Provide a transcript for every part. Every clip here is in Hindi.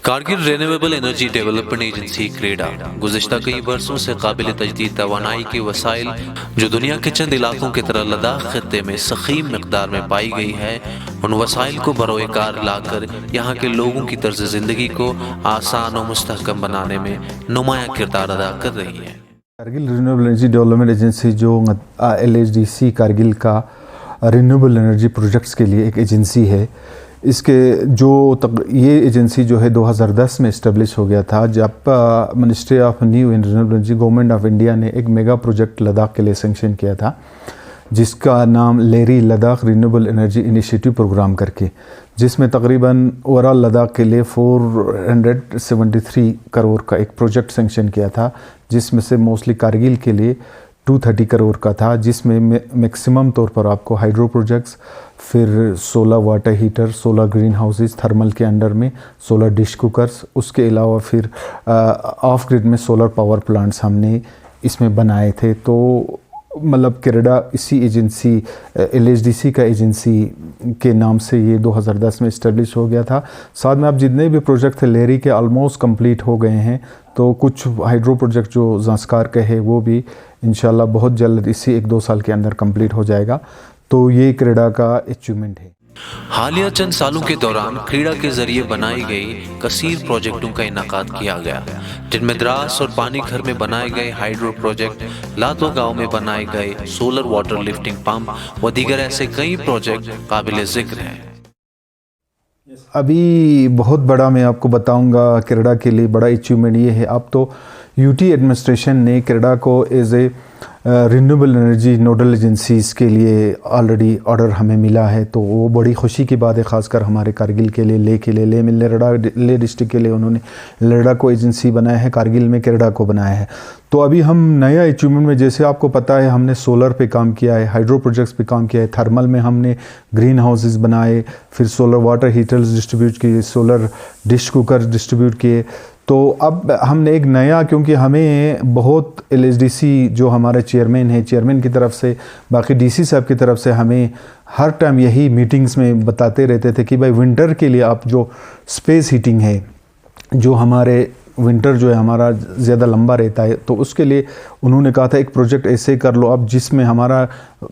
Kargil renewable energy development agency KREDA गुज़िश्ता कई बरसों से काबिल तजदीद तवानाई के वसाइल जो दुनिया के चंद इलाकों की तरह लद्दाख खत्ते में सखीम मिकदार में पाई गई है, उन वसाइल को बरोए कार लाकर यहाँ के लोगों की तर्ज ज़िंदगी को आसान और मुस्तहकम बनाने में नुमाया किरदार अदा कर रही है। Kargil renewable energy development agency जो LHDC कारगिल का रिन्यूएबल एनर्जी प्रोजेक्ट्स के लिए एक एजेंसी है। इसके ये एजेंसी जो है 2010 में इस्टेब्लिश हो गया था, जब ministry of new and renewable energy government of India ने एक मेगा प्रोजेक्ट लद्दाख के लिए सेंक्शन किया था, जिसका नाम लेरी Ladakh renewable energy initiative program करके, जिसमें तकरीबन ओवरऑल लद्दाख के लिए 473 करोड़ का एक प्रोजेक्ट सेंक्शन किया था, जिसमें से मोस्टली कारगिल के लिए 230 करोड़ का था, जिसमें मैक्सिमम तौर पर आपको हाइड्रो प्रोजेक्ट्स, फिर 16 water heater, 16 green houses thermal के अंडर में, 16 डिश कुकर्स, उसके अलावा फिर ऑफ ग्रिड में सोलर पावर प्लांट्स हमने इसमें बनाए थे। तो मतलब क्रेडा इसी एजेंसी LHDC का एजेंसी के नाम से ये 2010 में इस्टेब्लिश हो गया था। साथ में आप जितने भी प्रोजेक्ट थे लेरी के ऑलमोस्ट कंप्लीट हो गए हैं, तो कुछ हाइड्रो प्रोजेक्ट जो ज़ांस्कार के है वो भी इंशाल्लाह बहुत जल्द इसी 1-2 साल के अंदर कंप्लीट हो जाएगा। तो ये क्रेडा का अचीवमेंट है। हालिया चंद सालों के दौरान क्रीड़ा के जरिए बनाई गई कसीर प्रोजेक्टों का इनेकाद किया गया, जिनमें द्रास और पानी घर में बनाए गए हाइड्रो प्रोजेक्ट, लातो गांव में बनाए गए सोलर वाटर लिफ्टिंग पंप व दीगर ऐसे कई प्रोजेक्ट काबिल जिक्र हैं। अभी बहुत बड़ा मैं आपको बताऊंगा क्रेडा के लिए बड़ा अचीवमेंट ये है। अब तो UT एडमिनिस्ट्रेशन ने क्रेडा को as a renewable energy nodal agencies के लिए ऑलरेडी ऑर्डर हमें मिला है, तो वो बड़ी खुशी की बात है, ख़ासकर हमारे कारगिल के लिए, ले डिस्ट्रिक्ट के लिए उन्होंने लेरडा को एजेंसी बनाया है, कारगिल में क्रेडा को बनाया है। तो अभी हम नया अचीवमेंट में, जैसे आपको पता है, हमने सोलर पे काम किया है, हाइड्रो प्रोजेक्ट्स पे काम किया है, थर्मल में हमने ग्रीन हाउसेस बनाए, फिर सोलर वाटर हीटर्स डिस्ट्रीब्यूट किए, सोलर डिश कुकर डिस्ट्रीब्यूट किए। तो अब हमने एक नया, क्योंकि हमें बहुत LHDC जो हमारे चेयरमैन की तरफ से, बाकी DC साहब की तरफ से हमें हर टाइम यही मीटिंग्स में बताते रहते थे कि भाई विंटर के लिए आप जो स्पेस हीटिंग है, जो हमारे विंटर जो है हमारा ज़्यादा लंबा रहता है, तो उसके लिए उन्होंने कहा था एक प्रोजेक्ट ऐसे कर लो अब जिसमें हमारा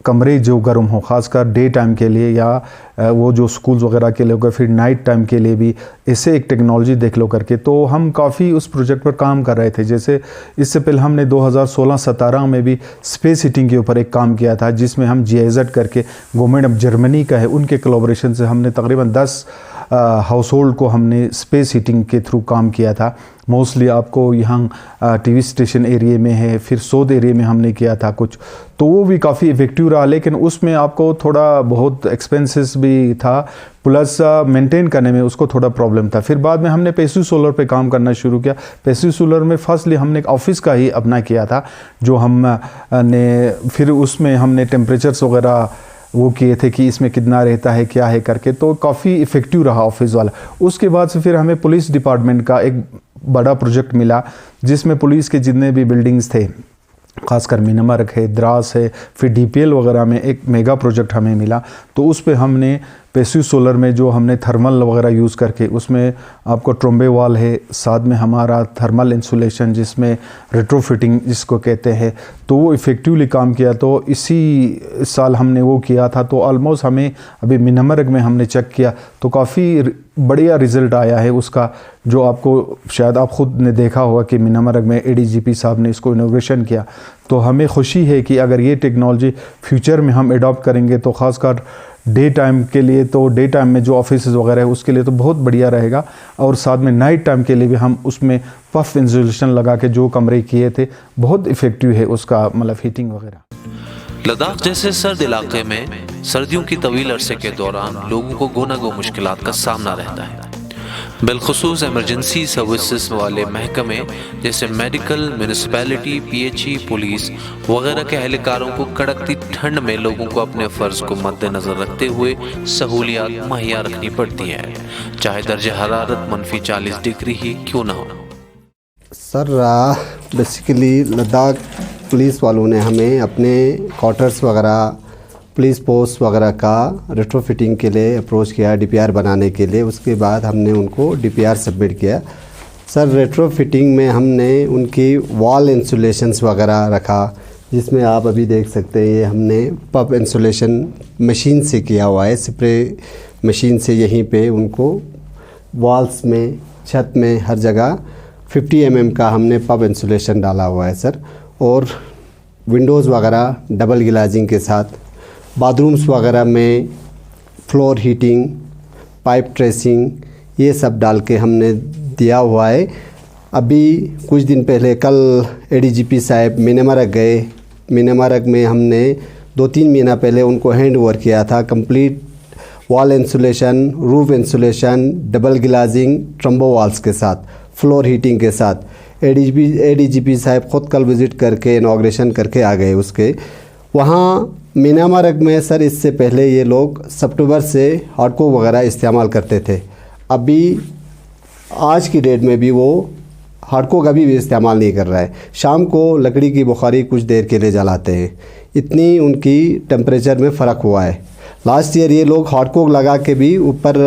कमरे जो गर्म हो, ख़ासकर डे टाइम के लिए या वो जो स्कूल्स वगैरह के लिए होगा, फिर नाइट टाइम के लिए भी ऐसे एक टेक्नोलॉजी देख लो करके। तो हम काफ़ी उस प्रोजेक्ट पर काम कर रहे थे। जैसे इससे पहले हमने 2016-17 में भी स्पेस हीटिंग के ऊपर एक काम किया था, जिसमें हम GIZ करके गवर्नमेंट ऑफ जर्मनी का है, उनके कोलैबोरेशन से हमने तकरीबन 10 हाउस होल्ड को हमने स्पेस हीटिंग के थ्रू काम किया था। मोस्टली आपको यहाँ TV स्टेशन एरिया में है, फिर सोद एरिया में हमने किया था कुछ, तो वो भी काफ़ी इफेक्टिव रहा, लेकिन उसमें आपको थोड़ा बहुत एक्सपेंसेस भी था, प्लस मेंटेन करने में उसको थोड़ा प्रॉब्लम था। फिर बाद में हमने पैसिव सोलर पे काम करना शुरू किया। पैसिव सोलर में फर्स्टली हमने एक ऑफिस का ही अपना किया था, जो हमने फिर उसमें हमने टेम्परेचर्स वगैरह वो किए थे कि इसमें कितना रहता है क्या है करके, तो काफ़ी इफ़ेक्टिव रहा ऑफिस वाला। उसके बाद से फिर हमें पुलिस डिपार्टमेंट का एक बड़ा प्रोजेक्ट मिला, जिसमें पुलिस के जितने भी बिल्डिंग्स थे, खासकर मीनामर्ग है, द्रास है, फिर DPL वगैरह में एक मेगा प्रोजेक्ट हमें मिला। तो उस पे हमने पैसिव सोलर में जो हमने थर्मल वगैरह यूज़ करके, उसमें आपको ट्रोम्बे वॉल है, साथ में हमारा थर्मल इंसुलेशन जिसमें रेट्रोफिटिंग जिसको कहते हैं, तो वो इफ़ेक्टिवली काम किया। तो इसी साल हमने वो किया था। तो ऑलमोस्ट हमें अभी मीनामर्ग में हमने चेक किया तो काफ़ी बढ़िया रिज़ल्ट आया है उसका, जो आपको शायद आप ख़ुद ने देखा होगा कि मीनामर्ग में ADGP साहब ने इसको इनोवेशन किया। तो हमें खुशी है कि अगर ये टेक्नोलॉजी फ्यूचर में हम एडॉप्ट करेंगे तो ख़ासकर डे टाइम के लिए, तो डे टाइम में जो ऑफिस वगैरह है उसके लिए तो बहुत बढ़िया रहेगा, और साथ में नाइट टाइम के लिए भी हम उसमें पफ इंसुलेशन लगा के जो कमरे किए थे, बहुत इफ़ेक्टिव है उसका मतलब हीटिंग वगैरह। लद्दाख जैसे सर्द इलाके में सर्दियों की तवील अरसे के दौरान लोगों को गो मुश्किलात का सामना रहता है। बिलखुसूस एमरजेंसी सर्विसेज वाले महकमे जैसे मेडिकल, म्यूनिसिपैलिटी, PHE, पुलिस वगैरह के एहलकारों को कड़कती ठंड में लोगों को अपने फ़र्ज़ को मद्देनज़र रखते हुए सहूलियात मुहैया रखनी पड़ती हैं, चाहे दर्जा हरारत -40 डिग्री ही क्यों ना हो। सर बेसिकली लद्दाख पुलिस वालों ने हमें अपने क्वार्टर्स वगैरह पुलिस पोस्ट वगैरह का रेट्रोफिटिंग के लिए अप्रोच किया डीपीआर बनाने के लिए। उसके बाद हमने उनको डीपीआर सबमिट किया। सर रेट्रोफिटिंग में हमने उनकी वॉल इंसुलेशंस वगैरह रखा, जिसमें आप अभी देख सकते हैं ये हमने पब इंसुलेशन मशीन से किया हुआ है, स्प्रे मशीन से यहीं पे उनको वॉल्स में, छत में, हर जगह 50 mm का हमने पब इंसुलेशन डाला हुआ है सर। और विंडोज़ वगैरह डबल ग्लाजिंग के साथ, बाथरूम्स वगैरह में फ्लोर हीटिंग, पाइप ट्रेसिंग, ये सब डाल के हमने दिया हुआ है। अभी कुछ दिन पहले कल एडीजीपी साहब मीनामरग गए। मीनामरग में हमने 2-3 महीना पहले उनको हैंड ओवर किया था complete wall insulation, roof insulation, double glazing, trombe walls के साथ, फ्लोर हीटिंग के साथ। एडीजीपी साहब ख़ुद कल विज़िट करके इनॉग्रेशन करके आ गए उसके। वहाँ मीनामरग में सर इससे पहले ये लोग सितंबर से हार्डकोक वगैरह इस्तेमाल करते थे। अभी आज की डेट में भी वो हार्डकोक अभी भी इस्तेमाल नहीं कर रहा है। शाम को लकड़ी की बुखारी कुछ देर के लिए जलाते हैं। इतनी उनकी टेम्परेचर में फ़र्क हुआ है। लास्ट ईयर ये लोग हार्डकोक लगा के भी ऊपर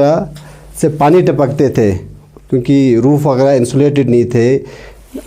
से पानी टपकते थे, क्योंकि रूफ़ वगैरह इंसुलेटेड नहीं थे।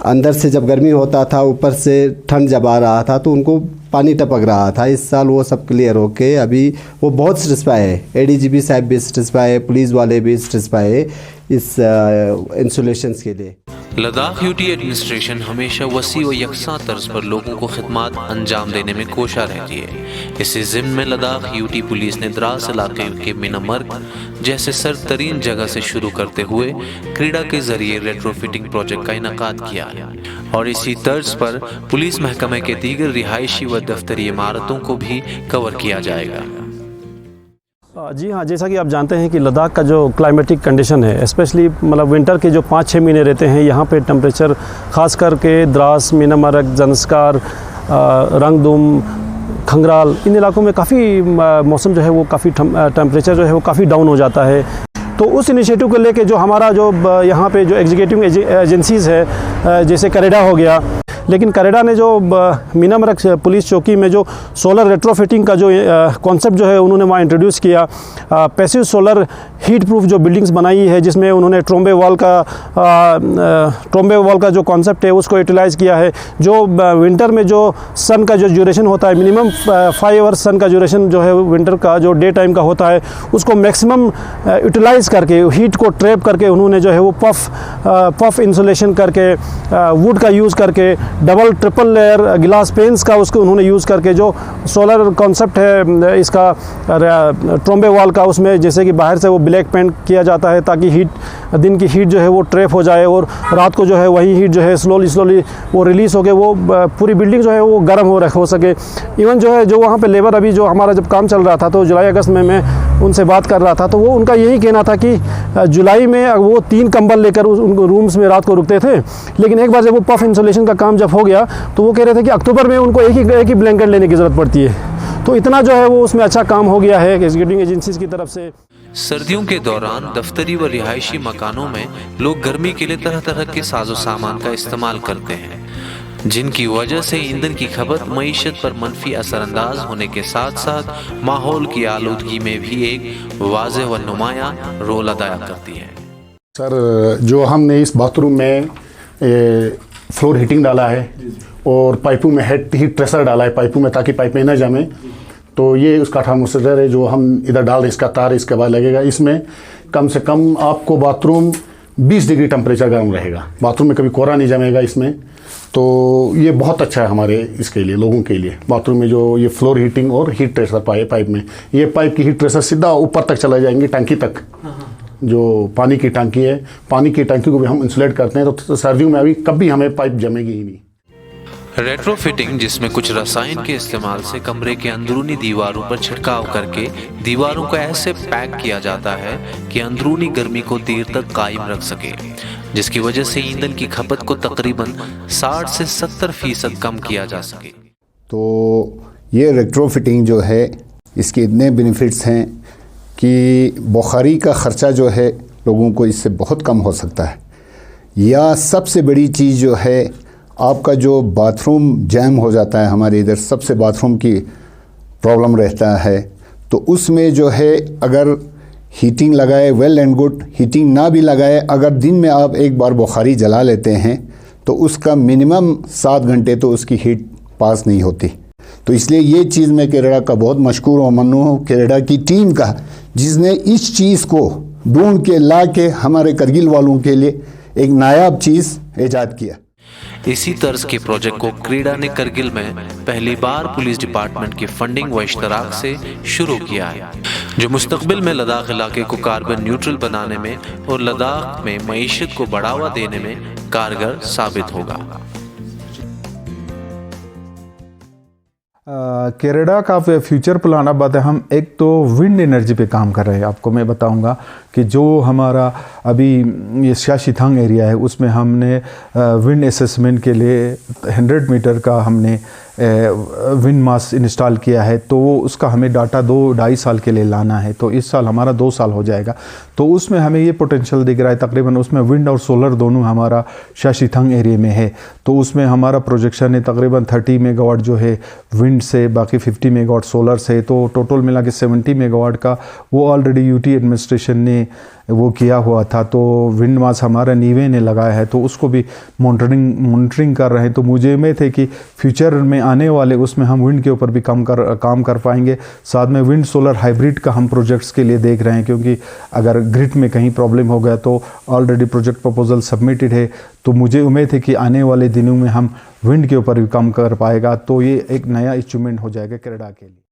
अंदर से जब गर्मी होता था, ऊपर से ठंड जब आ रहा था तो उनको पानी टपक रहा था। इस साल वो सब क्लियर होके अभी वो बहुत सेटिस्फाई है। एडीजीपी साहब भी सेटिस्फाई है, पुलिस वाले भी सेटिस्फाई है इस इंसुलेशंस के लिए। लद्दाख यूटी एडमिनिस्ट्रेशन हमेशा वसी व यकसा तर्ज पर लोगों को खिदमात अंजाम देने में कोशा रहती है। इसी ज़िम्न में लद्दाख यूटी पुलिस ने द्रास इलाके के मीनामर्ग जैसे सरतरीन जगह से शुरू करते हुए क्रीड़ा के जरिए रेट्रोफिटिंग प्रोजेक्ट का इनकाद किया है और इसी तर्ज पर पुलिस महकमे के दीगर रिहायशी व दफ्तरी इमारतों को भी कवर किया जाएगा। जी हाँ, जैसा कि आप जानते हैं कि लद्दाख का जो क्लाइमेटिक कंडीशन है, स्पेशली मतलब विंटर के जो 5-6 महीने रहते हैं, यहाँ पे टेम्परेचर ख़ास करके द्रास, मीनामरग, ज़ंस्कार, रंगदुम, खंगराल, इन इलाकों में काफ़ी मौसम जो है वो काफ़ी टेम्परेचर जो है वो काफ़ी डाउन हो जाता है। तो उस इनिशिएटिव को लेके जो हमारा जो यहाँ पे जो एग्जीक्यूटिव एजेंसीज़ है, जैसे करेडा हो गया, लेकिन करेडा ने जो मीनामरग पुलिस चौकी में जो सोलर रेट्रोफिटिंग का जो कॉन्सेप्ट जो है उन्होंने वहाँ इंट्रोड्यूस किया। पैसिव सोलर हीट प्रूफ जो बिल्डिंग्स बनाई है, जिसमें उन्होंने ट्रोम्बे वॉल का जो कॉन्सेप्ट है उसको यूटिलाइज़ किया है। जो विंटर में जो सन का जो ड्यूरेशन होता है, मिनिमम 5 आवर्स सन का ड्यूरेशन जो है विंटर का जो डे टाइम का होता है, उसको मैक्सिमम यूटिलाइज़ करके, हीट को ट्रैप करके उन्होंने जो है वो पफ इंसुलेशन करके, वुड का यूज़ करके, डबल ट्रिपल लेयर गिलास पेंस का उसको उन्होंने यूज़ करके जो सोलर कॉन्सेप्ट है इसका ट्रोम्बे वॉल का, उसमें जैसे कि बाहर से वो ब्लैक पेंट किया जाता है ताकि दिन की हीट जो है वो ट्रैप हो जाए और रात को जो है वही हीट जो है स्लोली वो रिलीज़ हो के वो पूरी बिल्डिंग जो है वो गर्म हो सके। इवन जो है जो वहाँ पे लेबर अभी जो हमारा जब काम चल रहा था तो जुलाई अगस्त में मैं उनसे बात कर रहा था तो वो उनका यही कहना था कि जुलाई में वो 3 कंबल लेकर उनको रूम्स में रात को रुकते थे, लेकिन एक बार जब वो पफ इंसुलेशन का काम जब हो गया तो वो कह रहे थे कि अक्टूबर में उनको एक ही ब्लैंकेट लेने की ज़रूरत पड़ती है। तो इतना जो है वो उसमें अच्छा काम हो गया है एग्जीक्यूटिव एजेंसीज़ की तरफ से। सर्दियों के दौरान दफ्तरी व रिहायशी मकानों में लोग गर्मी के लिए तरह तरह के साजो सामान का इस्तेमाल करते हैं, जिनकी वजह से ईंधन की खपत मईशत पर मनफी असरअंदाज होने के साथ साथ माहौल की आलूदगी में भी एक वाज़ेह व नुमायां रोल अदा करती है। सर, जो हमने इस बाथरूम में फ्लोर हीटिंग डाला है और पाइपों में हीट ट्रेसर डाला है पाइपों में, ताकि पाइप में न जमे, तो ये उसका थर्मोमीटर है जो हम इधर डाल रहे हैं, इसका तार इसके बाद लगेगा। इसमें कम से कम आपको बाथरूम 20 डिग्री टेम्परेचर गर्म रहेगा, बाथरूम में कभी कोहरा नहीं जमेगा इसमें। तो ये बहुत अच्छा है हमारे इसके लिए, लोगों के लिए। बाथरूम में जो ये फ्लोर हीटिंग और हीट ट्रेसर पाइप में, ये पाइप की हीट ट्रेसर सीधा ऊपर तक चला जाएंगे टंकी तक, जो पानी की टंकी है, पानी की टंकी को भी हम इंसुलेट करते हैं, तो सर्दियों में अभी कभी हमें पाइप जमेगी ही नहीं। रेट्रोफिटिंग, जिसमें कुछ रसायन के इस्तेमाल से कमरे के अंदरूनी दीवारों पर छिड़काव करके दीवारों को ऐसे पैक किया जाता है कि अंदरूनी गर्मी को देर तक कायम रख सके, जिसकी वजह से ईंधन की खपत को तकरीबन 60 से 70% कम किया जा सके। तो ये रेट्रोफिटिंग जो है, इसके इतने बेनिफिट्स हैं कि बुखारी का ख़र्चा जो है लोगों को इससे बहुत कम हो सकता है। या सबसे बड़ी चीज़ जो है, आपका जो बाथरूम जैम हो जाता है, हमारे इधर सबसे बाथरूम की प्रॉब्लम रहता है, तो उसमें जो है अगर हीटिंग लगाए वेल एंड गुड, हीटिंग ना भी लगाए, अगर दिन में आप एक बार बुखारी जला लेते हैं तो उसका मिनिमम 7 घंटे तो उसकी हीट पास नहीं होती। तो इसलिए ये चीज़ मैं केरला का बहुत मशकूर और ममनून हूँ केरला की टीम का, जिसने इस चीज़ को ढूंढ के ला के हमारे करगिल वालों के लिए एक नायाब चीज़ ईजाद किया। इसी तर्ज के प्रोजेक्ट को क्रीडा ने करगिल में पहली बार पुलिस डिपार्टमेंट की फंडिंग व इश्तराक से शुरू किया है, जो मुस्तकबिल में लद्दाख इलाके को कार्बन न्यूट्रल बनाने में और लद्दाख में मईशत को बढ़ावा देने में कारगर साबित होगा। केरला का फ्यूचर प्लान अब बात है, हम एक तो विंड एनर्जी पे काम कर रहे हैं। आपको मैं बताऊंगा कि जो हमारा अभी ये शाशीथांग एरिया है उसमें हमने विंड असेसमेंट के लिए 100 मीटर का हमने विंड मास इंस्टॉल किया है, तो उसका हमें डाटा 2-2.5 साल के लिए लाना है। तो इस साल हमारा 2 साल हो जाएगा, तो उसमें हमें ये पोटेंशियल दिख रहा है तकरीबन उसमें विंड और सोलर दोनों हमारा शाशीथांग एरिया में है। तो उसमें हमारा प्रोजेक्शन है तकरीबन 30 मेगावाट जो है विंड से, बाकी 50 मेगावाट सोलर से, तो टोटल मिला के 70 मेगावाट का वो ऑलरेडी यूटी एडमिनिस्ट्रेशन ने वो किया हुआ था। तो विंड मास हमारा नीवे ने लगाया है, तो उसको भी मॉनिटरिंग कर रहे हैं। तो मुझे उम्मीद है कि फ्यूचर में आने वाले उसमें हम विंड के ऊपर भी काम कर पाएंगे। साथ में विंड सोलर हाइब्रिड का हम प्रोजेक्ट्स के लिए देख रहे हैं, क्योंकि अगर ग्रिड में कहीं प्रॉब्लम हो गया तो ऑलरेडी प्रोजेक्ट प्रपोजल सबमिटेड है। तो मुझे उम्मीद है कि आने वाले दिनों में हम विंड के ऊपर भी काम कर पाएगा, तो ये एक नया अचीवमेंट हो जाएगा केरला के लिए।